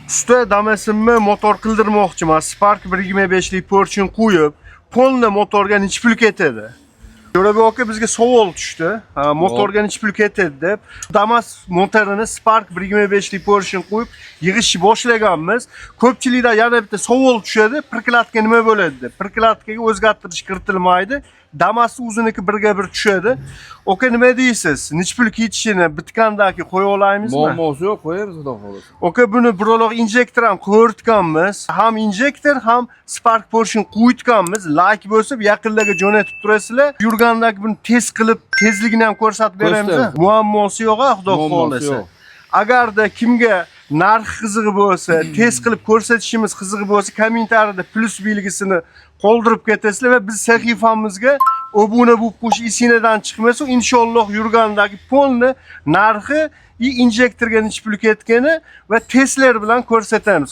Usta damasimni motor qildirmoqchiman. Spark 1.25 lik Porsche qo'yib, polni motorga necha pul ketadi? Jo'rabek aka bizga savol tushdi. Motorga necha pul ketadi deb. Damas motorini Spark 1.25 lik Porsche qo'yib yig'ishni boshlaganmiz. Ko'pchilikda yana bitta savol tushadi. Prikladka nima bo'ladi deb. Prikladkaga o'zgartirish kiritilmaydi. Damasni o'ziniki birga bir tushadi. Aka nima deysiz? Necha pul ketishini bitgandagi qo'ya olamizmi? Muammosi yo'q, qo'yamiz xudo xolasa. Aka buni biroq injektor ham qo'yirtganmiz. Ham injektor, ham Spark Porsche qo'yitganmiz. Like bo'lsa yaqinlarga jo'natib turasizlar. Yurgandagi buni test qilib, tezligini ham ko'rsatib beramiz. Muammosi yo'q, xudo xolasa. Agarda kimga narx qizig'i bo'lsa, test qilib ko'rsatishimiz qizig'i bo'lsa, kommentariyada plus belgisini qoldirib ketasizlar va biz sahifamizga obuna bo'lib qo'yish esingizdan chiqmasa, inshaalloh yurgandagi polni narxi injektorga necha pul ketgani va testlar bilan ko'rsatamiz.